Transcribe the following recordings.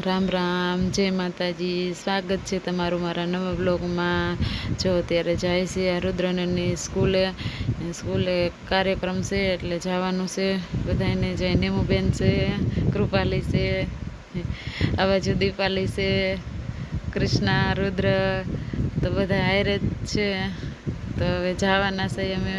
રામ રામ, જય માતાજી. સ્વાગત છે તમારું મારા નવા બ્લોગમાં. જો અત્યારે જાય છે આ રુદ્રનની સ્કૂલે કાર્યક્રમ છે એટલે જવાનું છે બધાને. જાય નેમુબેન છે, કૃપાલી છે, આ બાજુ દીપાલી છે, કૃષ્ણા, રુદ્ર, તો બધા હારે જ છે. તો હવે જવાના છે અમે.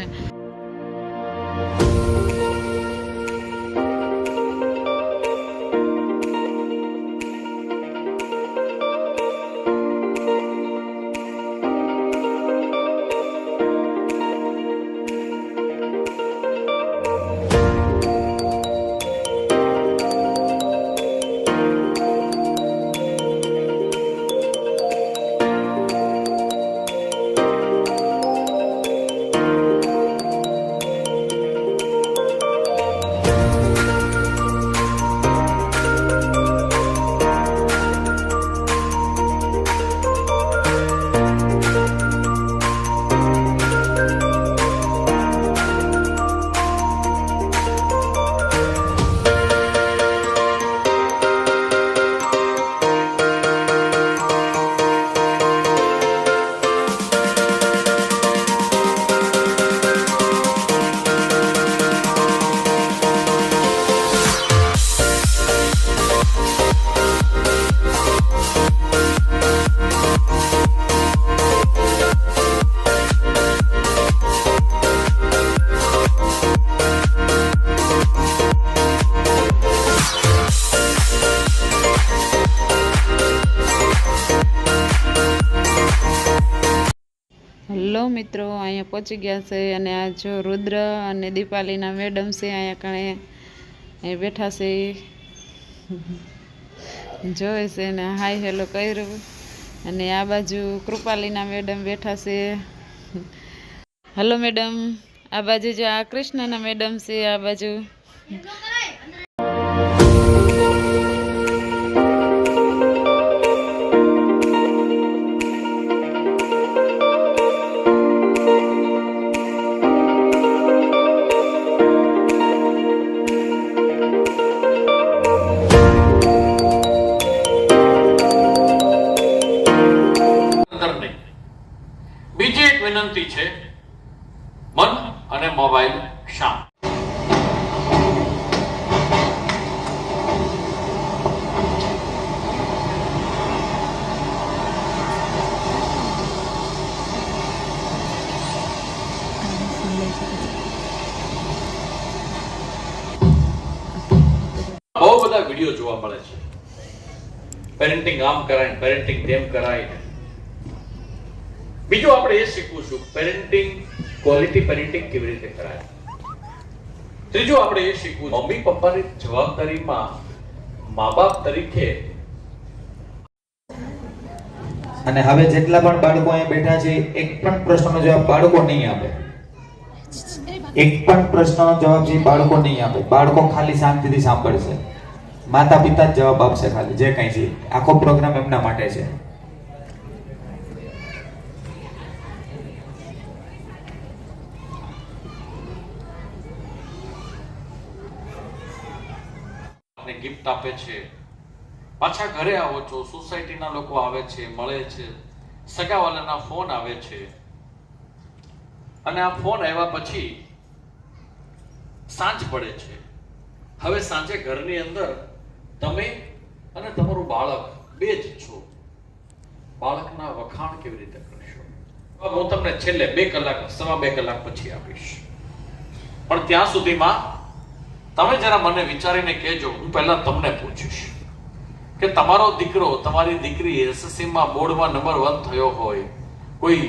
હેલો મિત્રો, અહીંયા પહોંચી ગયા છે અને આ જો રુદ્ર અને દીપાલીના મેડમ છે અહીંયા કણે અહીં બેઠા છે, જોવે છે ને હાય હેલો કર્યું. અને આ બાજુ કૃપાલીના મેડમ બેઠા છે. Hello madam. આ બાજુ જો આ કૃષ્ણના મેડમ છે આ બાજુ. બીજી એક વિનંતી છે, મન અને મોબાઈલ શાંત. બહુ બધા વિડીયો જોવા મળે છે, પેરેન્ટિંગ આમ કરાય, પેરેન્ટિંગ તેમ કરાય. બીજું આપણે એ શીખવું છું, પેરેન્ટિંગ, ક્વોલિટી પેરેન્ટિંગ કેવી રીતે કરાય. ત્રીજું આપણે એ શીખવું, મમ્મી પપ્પાની જવાબદારીમાં મા બાપ તરીકે. અને હવે જેટલા પણ બાળકો અહીંયા બેઠા છે, એક પણ પ્રશ્નનો જવાબ બાળકો નહીં આપે. એક પણ પ્રશ્નનો જવાબ છે બાળકો નહીં આપે. બાળકો ખાલી શાંતિથી સાંભળશે, માતા પિતા જ જવાબ આપશે ખાલી જે કંઈ છે. આખો પ્રોગ્રામ એમના માટે છે. ગિફ્ટ આપે છે, પાછા ઘરે આવો છો, સોસાયટીના લોકો આવે છે, મળે છે, સગાવાલાના ફોન આવે છે. અને આ ફોન આવ્યા પછી સાંજ પડે છે. હવે સાંજે ઘરની અંદર તમે અને તમારું બાળક બે જ છો. બાળકના વખાણ કેવી રીતે કરશો? હું તમને છેલ્લે 2 કલાક, સવા 2 કલાક પછી આપીશ. પણ ત્યાં સુધીમાં તમે જરા મને વિચારીને કહેજો. હું પહેલા તમને પૂછીશ કે તમારો દીકરો, તમારી દીકરી એસએસસીમાં બોર્ડમાં નંબર 1 થયો હોય, કોઈ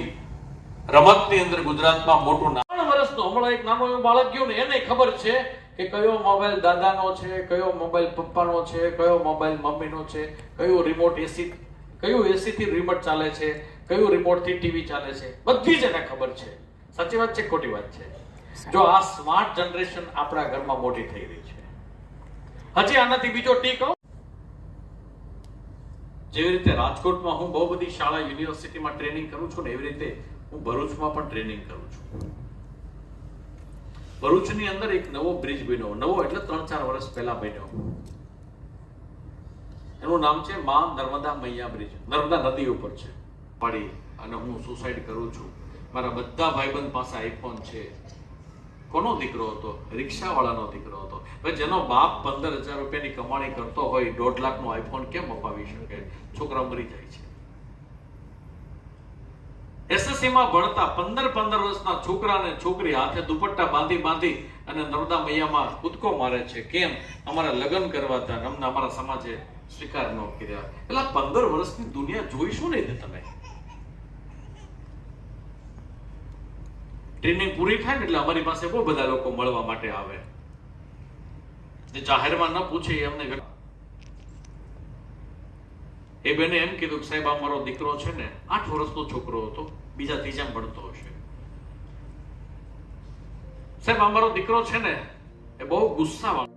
રમતની અંદર ગુજરાતમાં મોટું 9 વર્ષનો હમણાં એક નાનો એવું બાળક ગયું ને, એને ખબર છે કે કયો મોબાઈલ દાદાનો છે, કયો મોબાઈલ પપ્પાનો છે, કયો મોબાઈલ મમ્મીનો છે, કયું રિમોટ એસી, કયું એસી થી રિમોટ ચાલે છે, કયું રિમોટ થી ટીવી ચાલે છે, બધી જ એને ખબર છે. સાચી વાત છે, ખોટી વાત છે? જો આ સ્માર્ટ જનરેશન આપણા ઘરમાં મોટી થઈ રહી છે. હજી આનાથી બીજો ટી કહું, જેવી રીતે રાજકોટમાં હું બહુ બધી શાળા, યુનિવર્સિટીમાં ટ્રેનિંગ કરું છું ને, એવી રીતે હું ભરૂચમાં પણ ટ્રેનિંગ કરું છું. ભરૂચની અંદર એક નવો બ્રિજ બન્યો, નવો એટલે 3-4 વર્ષ પહેલા બન્યો. એનું નામ છે માં નર્મદા મૈયા બ્રિજ, નર્મદા નદી ઉપર છે. પાડી અને હું સુસાઇડ કરું છું. મારા બધા ભાઈબંધ પાસે આઈફોન છે. કોનો દીકરો હતો? રિક્ષાવાળાનો દીકરો હતો. હવે જેનો બાપ 15,000 રૂપિયાની કમાણી કરતો હોય 1.5 લાખનો આઈફોન કેમ અપાવી શકે? છોકરા મરી જાય છે. SSC માં ભણતા 15 વર્ષના છોકરાને છોકરી હાથે દુપટ્ટા બાંધી અને નર્મદા મૈયામાં કૂદકો મારે છે. કેમ? અમારા લગ્ન કરવા હતા, અમને અમારા સમાજે સ્વીકાર ન કર્યા. એટલે 15 વર્ષની દુનિયા જોઈશું નહીં તમે. ટ્રેનિંગ પૂરી થાય ને એટલે અમારી પાસે બહુ બધા લોકો મળવા માટે આવે. જે જાહેરમાં ન પૂછે એ અમને એ બેને એમ કીધું કે સાહેબ આ મારો દીકરો છે ને 8 વર્ષનો છોકરો હતો, બીજા ત્રીજામાં ભણતો હશે. સાહેબ આ મારો દીકરો છે ને એ બહુ ગુસ્સાવાળો